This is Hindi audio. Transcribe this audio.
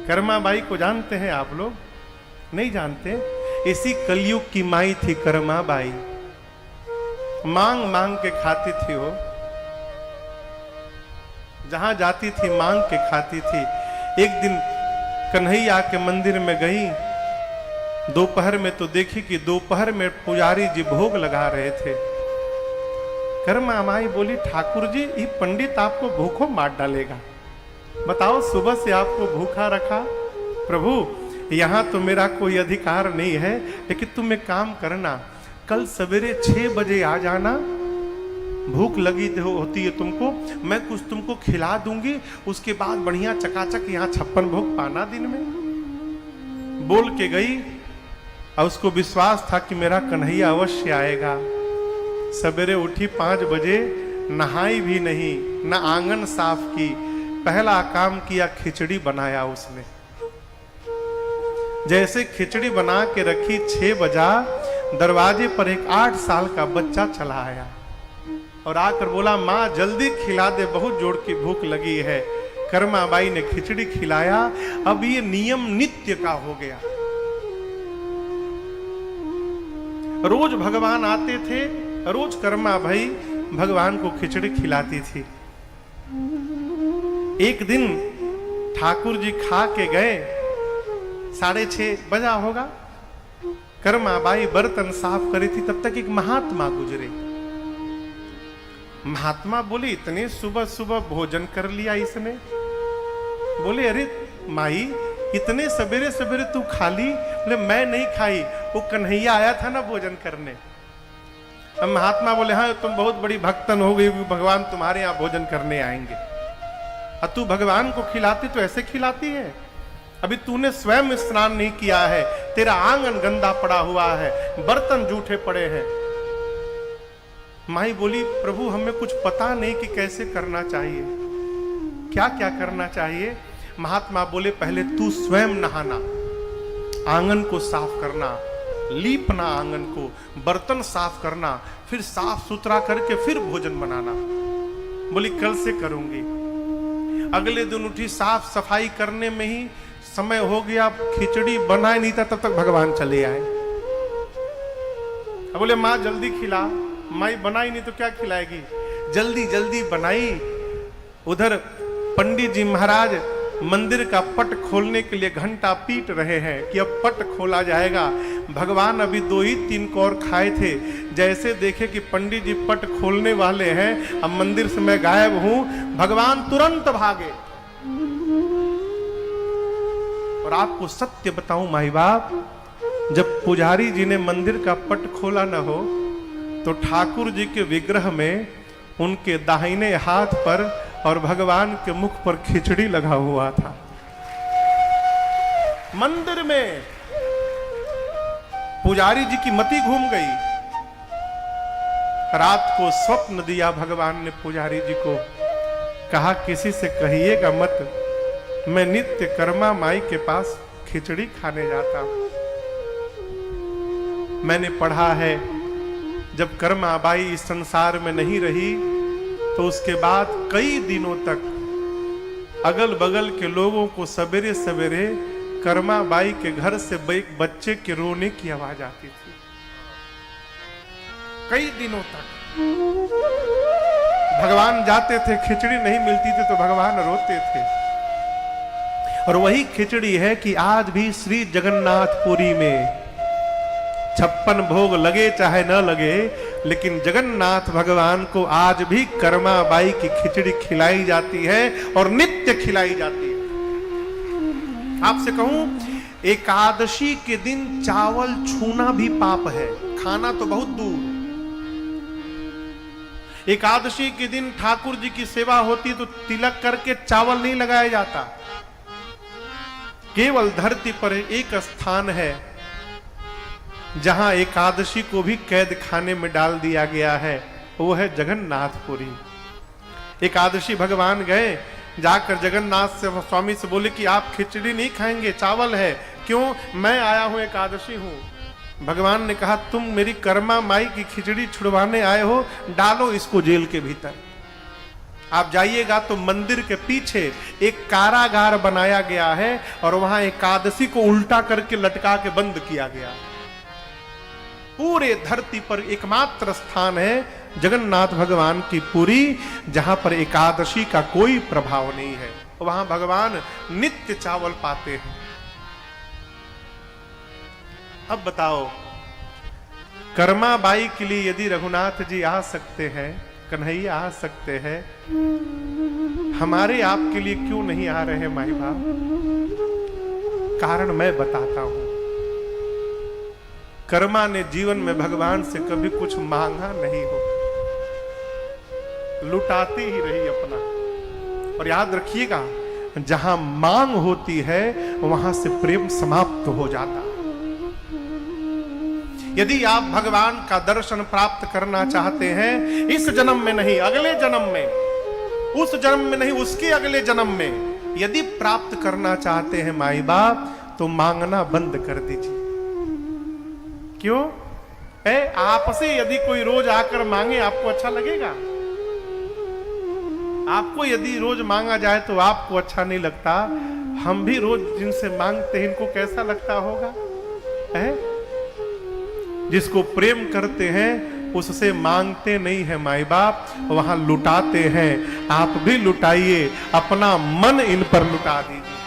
कर्मा बाई को जानते हैं आप लोग? नहीं जानते। इसी कलयुग की माई थी कर्मा बाई। मांग मांग के खाती थी वो, जहां जाती थी मांग के खाती थी। एक दिन कन्हैया के मंदिर में गई, दोपहर में तो देखी कि दोपहर में पुजारी जी भोग लगा रहे थे। कर्मा माई बोली, ठाकुर जी ये पंडित आपको भूखों मार डालेगा, बताओ सुबह से आपको भूखा रखा। प्रभु यहां तो मेरा कोई अधिकार नहीं है, लेकिन तुम एक काम करना, कल सवेरे 6 बजे आ जाना, भूख लगी होती है तुमको, मैं कुछ तुमको खिला दूंगी, उसके बाद बढ़िया चकाचक यहाँ 56 भोग पाना दिन में। बोल के गई और उसको विश्वास था कि मेरा कन्हैया अवश्य आएगा। सवेरे उठी 5 बजे, नहाई भी नहीं, न आंगन साफ की, पहला काम किया खिचड़ी बनाया उसने। जैसे खिचड़ी बना के रखी, 6 बजा, दरवाजे पर एक 8 साल का बच्चा चला आया और आकर बोला, माँ जल्दी खिला दे, बहुत जोर की भूख लगी है। कर्मा बाई ने खिचड़ी खिलाया। अब ये नियम नित्य का हो गया। रोज भगवान आते थे, रोज कर्मा भाई भगवान को खिचड़ी खिलाती थी। एक दिन ठाकुर जी खा के गए, 6:30 बजा होगा, कर्मा बाई बर्तन साफ करी थी, तब तक एक महात्मा गुजरे। महात्मा बोले, इतने सुबह सुबह भोजन कर लिया इसने? बोले, अरे माई इतने सवेरे सवेरे तू खा ली? बोले, मैं नहीं खाई, वो कन्हैया आया था ना भोजन करने। अब महात्मा बोले, हाँ तुम बहुत बड़ी भक्तन हो गई, भगवान तुम्हारे यहाँ भोजन करने आएंगे, और तू भगवान को खिलाती तो ऐसे खिलाती है? अभी तूने स्वयं स्नान नहीं किया है, तेरा आंगन गंदा पड़ा हुआ है, बर्तन जूठे पड़े हैं। माई बोली, प्रभु हमें कुछ पता नहीं कि कैसे करना चाहिए, क्या क्या करना चाहिए। महात्मा बोले, पहले तू स्वयं नहाना, आंगन को साफ करना, लीपना आंगन को, बर्तन साफ करना, फिर साफ सुथरा करके फिर भोजन बनाना। बोली, कल से करूंगी। अगले दिन उठी, साफ सफाई करने में ही समय हो गया, खिचड़ी बना नहीं था, तब तक भगवान चले आए। अब बोले, माँ जल्दी खिला। माई बनाई नहीं तो क्या खिलाएगी? जल्दी जल्दी बनाई। उधर पंडित जी महाराज मंदिर का पट खोलने के लिए घंटा पीट रहे हैं कि अब पट खोला जाएगा। भगवान अभी 2 ही 3 कौर खाए थे, जैसे देखे कि पंडित जी पट खोलने वाले हैं, अब मंदिर से मैं गायब हूं, भगवान तुरंत भागे। और आपको सत्य बताऊं माई बाप, जब पुजारी जी ने मंदिर का पट खोला न हो, तो ठाकुर जी के विग्रह में उनके दाहिने हाथ पर और भगवान के मुख पर खिचड़ी लगा हुआ था। मंदिर में पुजारी जी की मति घूम गई। रात को स्वप्न दिया भगवान ने पुजारी जी को, कहा किसी से कहिएगा मत, मैं नित्य कर्मा माई के पास खिचड़ी खाने जाता हूं। मैंने पढ़ा है, जब कर्मा बाई इस संसार में नहीं रही तो उसके बाद कई दिनों तक अगल बगल के लोगों को सवेरे सवेरे कर्मा बाई के घर से एक बच्चे के रोने की आवाज आती थी। कई दिनों तक भगवान जाते थे, खिचड़ी नहीं मिलती थी तो भगवान रोते थे। और वही खिचड़ी है कि आज भी श्री जगन्नाथपुरी में 56 भोग लगे चाहे न लगे, लेकिन जगन्नाथ भगवान को आज भी कर्मा बाई की खिचड़ी खिलाई जाती है और नित्य खिलाई जाती है। आपसे कहूं, एकादशी के दिन चावल छूना भी पाप है, खाना तो बहुत दूर। एकादशी के दिन ठाकुर जी की सेवा होती तो तिलक करके चावल नहीं लगाया जाता। केवल धरती पर एक स्थान है जहां एकादशी को भी कैद खाने में डाल दिया गया है, वो है जगन्नाथपुरी। एकादशी भगवान गए, जाकर जगन्नाथ से स्वामी से बोले कि आप खिचड़ी नहीं खाएंगे, चावल है। क्यों? मैं आया हूं, एकादशी हूं। भगवान ने कहा, तुम मेरी कर्मा माई की खिचड़ी छुड़वाने आए हो, डालो इसको जेल के भीतर। आप जाइएगा तो मंदिर के पीछे एक कारागार बनाया गया है और वहां एकादशी को उल्टा करके लटका के बंद किया गया। पूरे धरती पर एकमात्र स्थान है जगन्नाथ भगवान की पुरी, जहां पर एकादशी का कोई प्रभाव नहीं है। वहां भगवान नित्य चावल पाते हैं। अब बताओ, कर्माबाई के लिए यदि रघुनाथ जी आ सकते हैं, कन्हैया आ सकते हैं, हमारे आपके लिए क्यों नहीं आ रहे माई बाप? कारण मैं बताता हूं। कर्मा ने जीवन में भगवान से कभी कुछ मांगा नहीं हो, लुटाती ही रही अपना। और याद रखिएगा, जहां मांग होती है वहां से प्रेम समाप्त हो जाता। यदि आप भगवान का दर्शन प्राप्त करना चाहते हैं, इस जन्म में नहीं, अगले जन्म में, उस जन्म में नहीं, उसके अगले जन्म में यदि प्राप्त करना चाहते हैं माई बाप, तो मांगना बंद कर दीजिए। क्यों? आपसे यदि कोई रोज आकर मांगे, आपको अच्छा लगेगा? आपको यदि रोज मांगा जाए तो आपको अच्छा नहीं लगता। हम भी रोज जिनसे मांगते हैं, इनको कैसा लगता होगा? जिसको प्रेम करते हैं उससे मांगते नहीं है माई बाप, वहां लुटाते हैं। आप भी लुटाइए, अपना मन इन पर लुटा दीजिए।